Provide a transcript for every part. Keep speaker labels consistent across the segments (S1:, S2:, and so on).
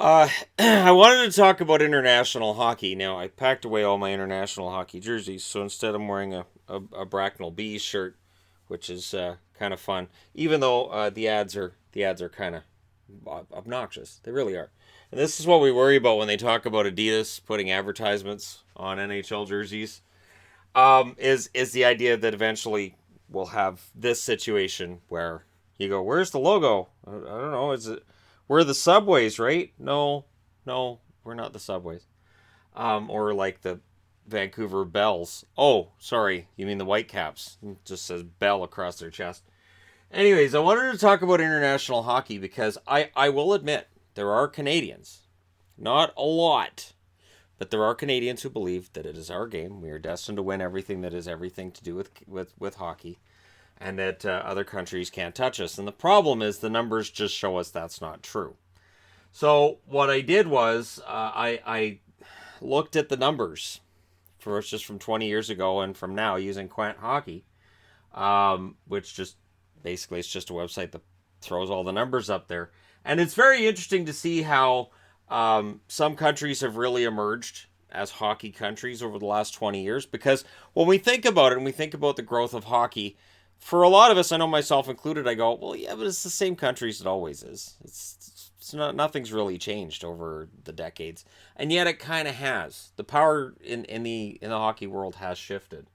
S1: I wanted to talk about international hockey. Now, I packed away all my international hockey jerseys, so instead I'm wearing a Bracknell Bees shirt, which is kind of fun. Even though the ads are kind of obnoxious, they really are. And this is what we worry about when they talk about Adidas putting advertisements on NHL jerseys. Is the idea that eventually we'll have this situation where you go, "Where's the logo? I don't know. Is it? We're the Subways, right? No, no, we're not the Subways. Or like the Vancouver Bells. Oh, sorry, you mean the Whitecaps? It just says Bell across their chest. Anyways, I wanted to talk about international hockey because I will admit there are Canadians, not a lot, but there are Canadians who believe that it is our game. We are destined to win everything that is everything to do with hockey, and that other countries can't touch us. And the problem is the numbers just show us that's not true. So what I did was I looked at the numbers for just from 20 years ago and from now using Quant Hockey, which just basically it's just a website that throws all the numbers up there. And it's very interesting to see how some countries have really emerged as hockey countries over the last 20 years. Because when we think about it and we think about the growth of hockey, for a lot of us, I know myself included, I go, well, yeah, but it's the same countries it always is. It's not, nothing's really changed over the decades, and yet it kind of has. The power in the hockey world has shifted.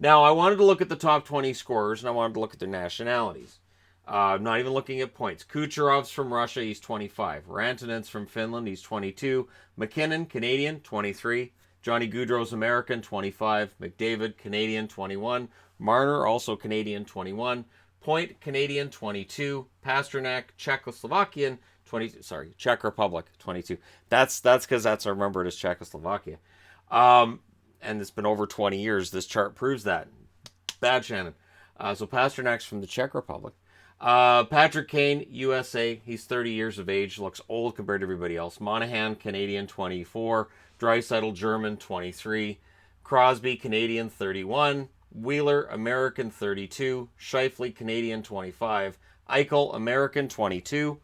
S1: Now, I wanted to look at the top 20 scorers, and I wanted to look at their nationalities. I'm not even looking at points. Kucherov's from Russia, he's 25. Rantanen's from Finland, he's 22. McKinnon, Canadian, 23. Johnny Gaudreau's American, 25. McDavid, Canadian, 21. Marner, also Canadian, 21. Point, Canadian, 22. Pasternak, Czechoslovakian, 20. Sorry, Czech Republic, 22. That's because that's remembered as Czechoslovakia. And it's been over 20 years. This chart proves that. Bad, Shannon. So Pasternak's from the Czech Republic. Patrick Kane, USA. He's 30 years of age. Looks old compared to everybody else. Monahan, Canadian, 24. Draisaitl, German, 23. Crosby, Canadian, 31. Wheeler, American, 32. Scheifele, Canadian, 25. Eichel, American, 22.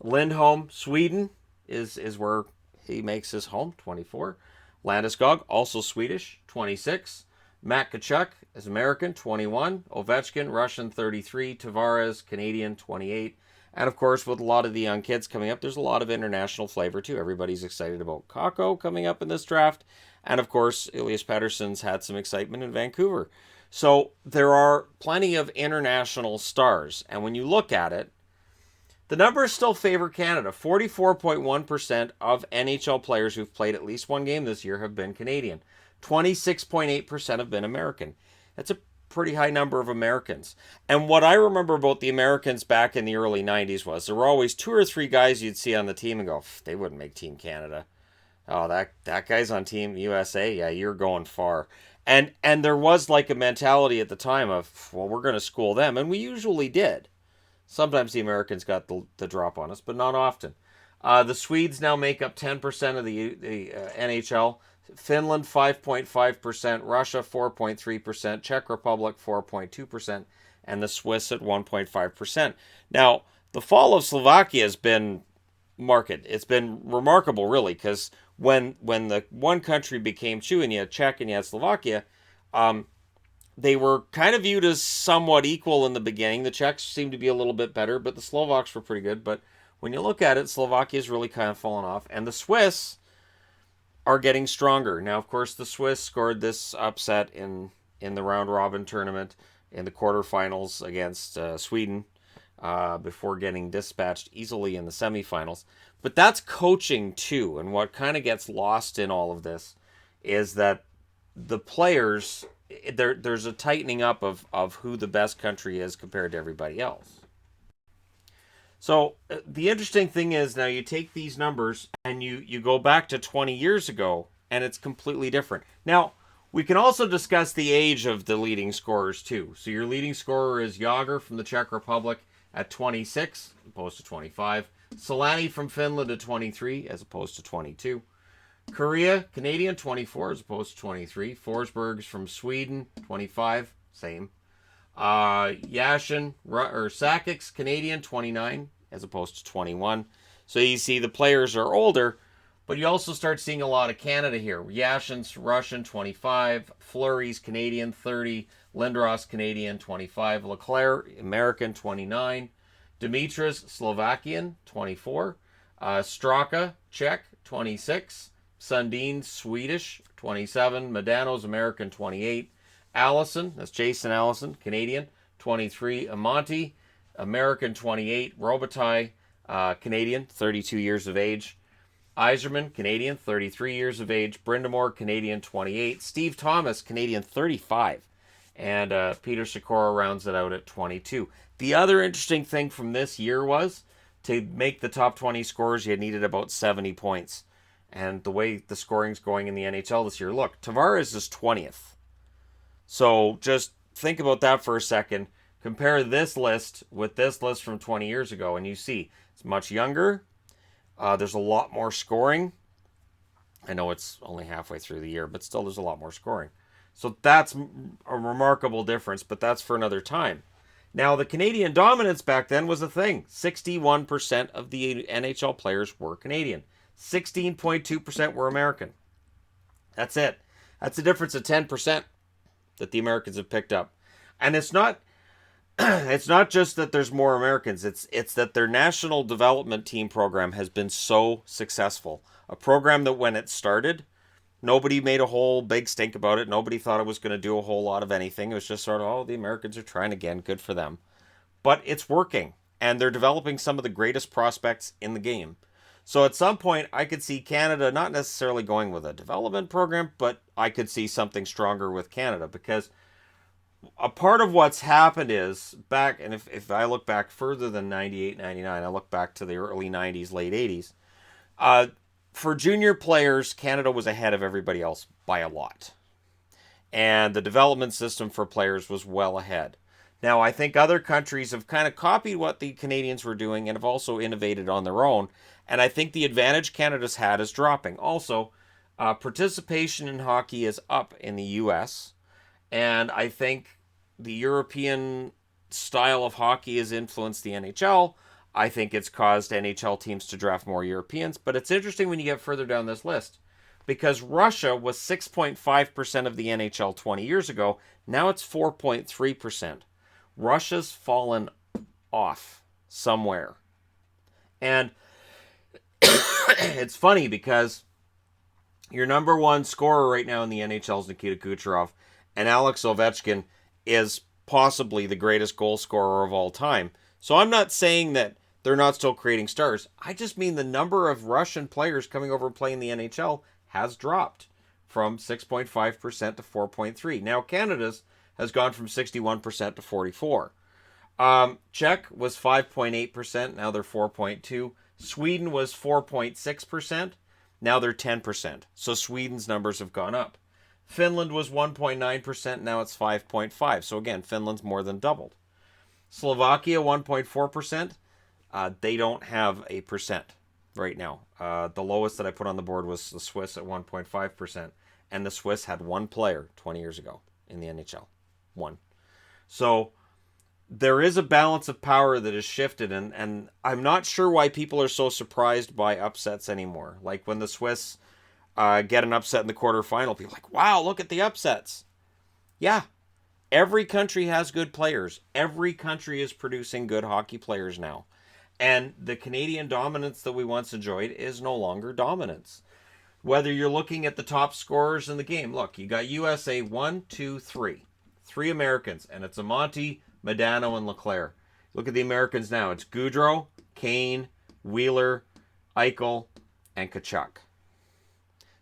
S1: Lindholm, Sweden, is where he makes his home, 24. Landeskog, also Swedish, 26. Matt Tkachuk is American, 21. Ovechkin, Russian, 33. Tavares, Canadian, 28. And of course, with a lot of the young kids coming up, there's a lot of international flavor too. Everybody's excited about Kakko coming up in this draft. And of course, Elias Pettersson's had some excitement in Vancouver. So there are plenty of international stars. And when you look at it, the numbers still favor Canada. 44.1% of NHL players who've played at least one game this year have been Canadian. 26.8% have been American. That's a pretty high number of Americans. And what I remember about the Americans back in the early 90s was there were always two or three guys you'd see on the team and go, they wouldn't make Team Canada. Oh, that guy's on Team USA. Yeah, you're going far. And there was like a mentality at the time of, well, we're going to school them. And we usually did. Sometimes the Americans got the drop on us, but not often. The Swedes now make up 10% of the NHL. Finland, 5.5%. Russia, 4.3%. Czech Republic, 4.2%. And the Swiss at 1.5%. Now, the fall of Slovakia has been marked. It's been remarkable, really, because when the one country became two, and you had Czech and you had Slovakia, they were kind of viewed as somewhat equal in the beginning. The Czechs seemed to be a little bit better, but the Slovaks were pretty good. But when you look at it, Slovakia's really kind of fallen off. And the Swiss are getting stronger. Now, of course, the Swiss scored this upset in the round-robin tournament in the quarterfinals against Sweden before getting dispatched easily in the semifinals. But that's coaching, too. And what kind of gets lost in all of this is that the players, there's a tightening up of who the best country is compared to everybody else. So the interesting thing is now you take these numbers and you go back to 20 years ago and it's completely different. Now, we can also discuss the age of the leading scorers too. So your leading scorer is Yager from the Czech Republic at 26 as opposed to 25. Solani from Finland at 23 as opposed to 22. Korea, Canadian, 24 as opposed to 23. Forsberg's from Sweden, 25, same. Yashin, or Sakic's Canadian, 29 as opposed to 21. So you see the players are older, but you also start seeing a lot of Canada here. Yashin's Russian, 25. Fleury's Canadian, 30. Lindros, Canadian, 25. Leclerc, American, 29. Dimitris, Slovakian, 24. Straka, Czech, 26. Sundin, Swedish, 27. Medano's American, 28. Allison, that's Jason Allison, Canadian, 23. Amonte, American, 28. Robitaille, Canadian, 32 years of age. Iserman, Canadian, 33 years of age. Brindamore, Canadian, 28. Steve Thomas, Canadian, 35. And Peter Sikora rounds it out at 22. The other interesting thing from this year was to make the top 20 scores, you needed about 70 points. And the way the scoring's going in the NHL this year, look, Tavares is 20th. So just think about that for a second. Compare this list with this list from 20 years ago, and you see it's much younger. There's a lot more scoring. I know it's only halfway through the year, but still there's a lot more scoring. So that's a remarkable difference, but that's for another time. Now, the Canadian dominance back then was a thing. 61% of the NHL players were Canadian. 16.2% were American. That's it. That's a difference of 10% that the Americans have picked up. And it's not just that there's more Americans. It's that their national development team program has been so successful. A program that when it started, nobody made a whole big stink about it. Nobody thought it was going to do a whole lot of anything. It was just sort of, oh, the Americans are trying again. Good for them. But it's working. And they're developing some of the greatest prospects in the game. So at some point, I could see Canada not necessarily going with a development program, but I could see something stronger with Canada, because a part of what's happened is back, and if I look back further than 98, 99, I look back to the early 90s, late 80s, for junior players, Canada was ahead of everybody else by a lot. And the development system for players was well ahead. Now, I think other countries have kind of copied what the Canadians were doing and have also innovated on their own. And I think the advantage Canada's had is dropping. Also, participation in hockey is up in the U.S., and I think the European style of hockey has influenced the NHL. I think it's caused NHL teams to draft more Europeans. But it's interesting when you get further down this list, because Russia was 6.5% of the NHL 20 years ago. Now it's 4.3%. Russia's fallen off somewhere. And it's funny because your number one scorer right now in the NHL is Nikita Kucherov, and Alex Ovechkin is possibly the greatest goal scorer of all time. So I'm not saying that they're not still creating stars. I just mean the number of Russian players coming over and playing the NHL has dropped from 6.5% to 4.3%. Now Canada's has gone from 61% to 44%. Czech was 5.8%. Now they're 4.2%. Sweden was 4.6%. Now they're 10%. So Sweden's numbers have gone up. Finland was 1.9%. Now it's 5.5%. So again, Finland's more than doubled. Slovakia, 1.4%. They don't have a percent right now. The lowest that I put on the board was the Swiss at 1.5%. And the Swiss had one player 20 years ago in the NHL. One. So there is a balance of power that has shifted, and I'm not sure why people are so surprised by upsets anymore. Like when the Swiss get an upset in the quarterfinal, people are like, wow, look at the upsets. Yeah, every country has good players. Every country is producing good hockey players now. And the Canadian dominance that we once enjoyed is no longer dominance. Whether you're looking at the top scorers in the game, look, you got USA 1, 2, 3. 3 Americans, and it's Amonte, Medano, and Leclerc. Look at the Americans now. It's Gaudreau, Kane, Wheeler, Eichel, and Tkachuk.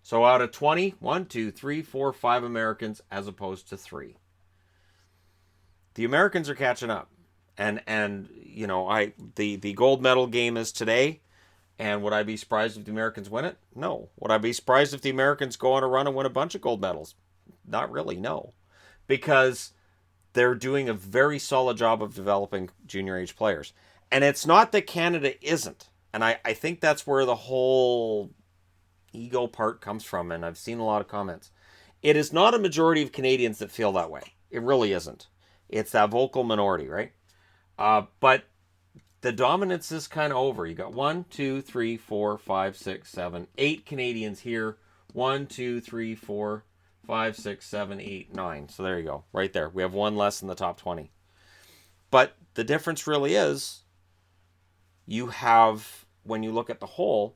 S1: So out of 20, 1, 2, 3, 4, 5 Americans as opposed to 3. The Americans are catching up. And you know, the gold medal game is today. And would I be surprised if the Americans win it? No. Would I be surprised if the Americans go on a run and win a bunch of gold medals? Not really, no. Because they're doing a very solid job of developing junior age players. And it's not that Canada isn't. And I think that's where the whole ego part comes from. And I've seen a lot of comments. It is not a majority of Canadians that feel that way. It really isn't. It's that vocal minority, right? But the dominance is kind of over. You got 1, 2, 3, 4, 5, 6, 7, 8 Canadians here. 1, 2, 3, 4, 5, 6, 7, 8, 9. So there you go. Right there. We have one less in the top 20. But the difference really is you have, when you look at the whole,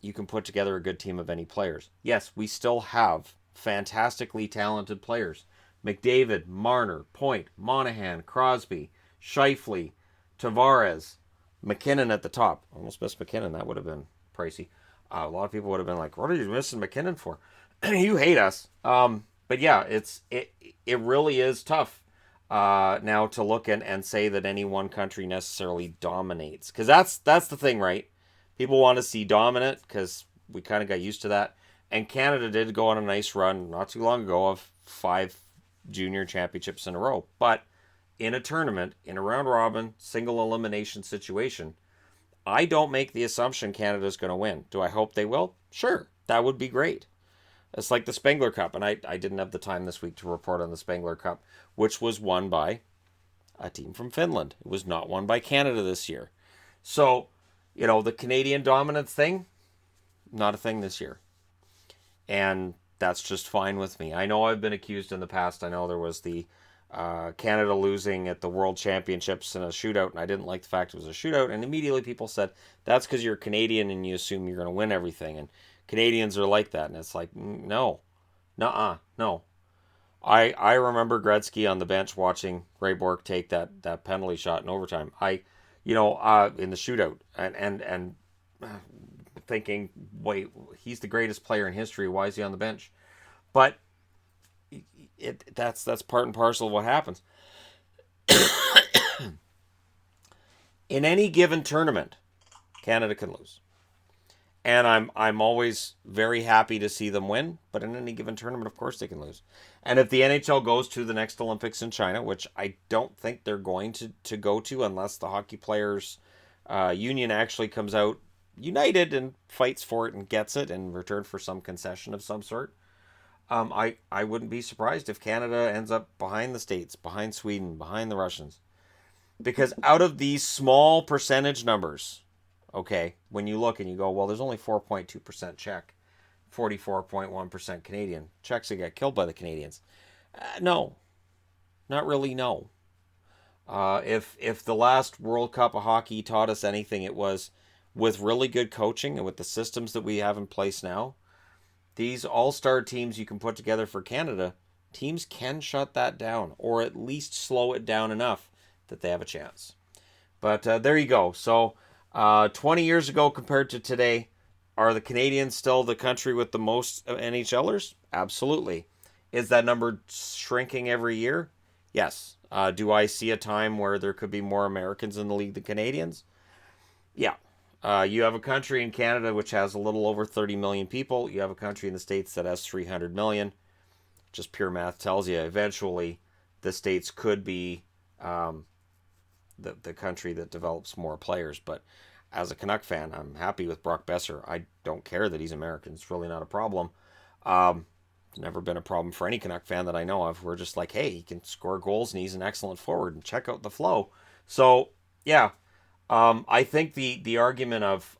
S1: you can put together a good team of any players. Yes, we still have fantastically talented players. McDavid, Marner, Point, Monahan, Crosby, Scheifele, Tavares, McKinnon at the top. Almost missed McKinnon. That would have been pricey. A lot of people would have been like, what are you missing McKinnon for? You hate us. But yeah, it really is tough now to look and say that any one country necessarily dominates. Because that's the thing, right? People want to see dominant because we kind of got used to that. And Canada did go on a nice run not too long ago of 5 junior championships in a row. But in a tournament, in a round robin, single elimination situation, I don't make the assumption Canada's going to win. Do I hope they will? Sure, that would be great. It's like the Spengler Cup, and I didn't have the time this week to report on the Spengler Cup, which was won by a team from Finland. It was not won by Canada this year. So, the Canadian dominance thing, not a thing this year. And that's just fine with me. I know I've been accused in the past. I know there was the Canada losing at the World Championships in a shootout, and I didn't like the fact it was a shootout. And immediately people said, that's because you're Canadian and you assume you're going to win everything. And Canadians are like that. And it's like, no. Nuh-uh. No. I remember Gretzky on the bench watching Ray Bourque take that penalty shot in overtime. In the shootout. And thinking, wait, he's the greatest player in history. Why is he on the bench? But that's part and parcel of what happens. In any given tournament, Canada can lose. And I'm always very happy to see them win, but in any given tournament, of course, they can lose. And if the NHL goes to the next Olympics in China, which I don't think they're going to go to unless the Hockey Players Union actually comes out united and fights for it and gets it in return for some concession of some sort, I wouldn't be surprised if Canada ends up behind the States, behind Sweden, behind the Russians. Because out of these small percentage numbers, okay, when you look and you go, well, there's only 4.2% Czech, 44.1% Canadian. Czechs that get killed by the Canadians. No, not really, no. If the last World Cup of hockey taught us anything, it was with really good coaching and with the systems that we have in place now, these all-star teams you can put together for Canada, teams can shut that down or at least slow it down enough that they have a chance. But there you go. So 20 years ago compared to today, are the Canadians still the country with the most NHLers? Absolutely. Is that number shrinking every year? Yes. Do I see a time where there could be more Americans in the league than Canadians? Yeah. You have a country in Canada which has a little over 30 million people. You have a country in the States that has 300 million. Just pure math tells you eventually the States could be the country that develops more players. But as a Canuck fan, I'm happy with Brock Besser. I don't care that he's American. It's really not a problem. It's never been a problem for any Canuck fan that I know of. We're just like, hey, he can score goals and he's an excellent forward and check out the flow. So, yeah. I think the argument of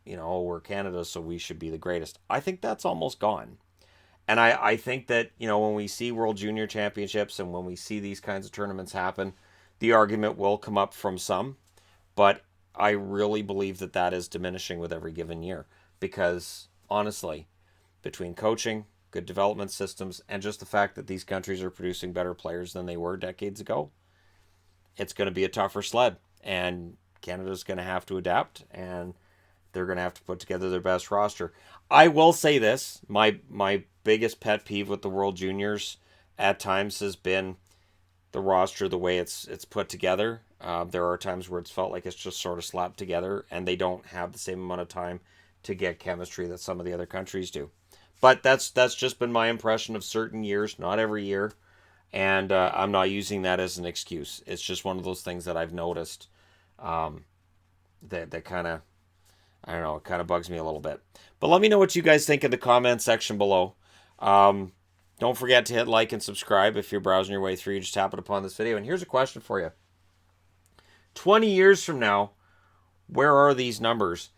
S1: we're Canada, so we should be the greatest. I think that's almost gone. And I think that, when we see World Junior Championships and when we see these kinds of tournaments happen, the argument will come up from some. But I really believe that is diminishing with every given year. Because, honestly, between coaching, good development systems, and just the fact that these countries are producing better players than they were decades ago, it's going to be a tougher sled. And Canada's going to have to adapt, and they're going to have to put together their best roster. I will say this, my biggest pet peeve with the World Juniors at times has been the roster, the way it's put together. There are times where it's felt like it's just sort of slapped together, and they don't have the same amount of time to get chemistry that some of the other countries do. But that's just been my impression of certain years, not every year. And I'm not using that as an excuse. It's just one of those things that I've noticed that kind of, I don't know, it kind of bugs me a little bit. But let me know what you guys think in the comment section below. Don't forget to hit like and subscribe if you're browsing your way through. You just tap it upon this video. And here's a question for you. 20 years from now, where are these numbers?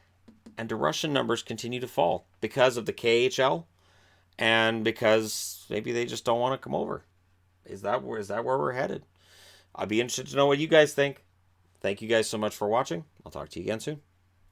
S1: And do Russian numbers continue to fall because of the KHL and because maybe they just don't want to come over? Is that where we're headed? I'd be interested to know what you guys think. Thank you guys so much for watching. I'll talk to you again soon.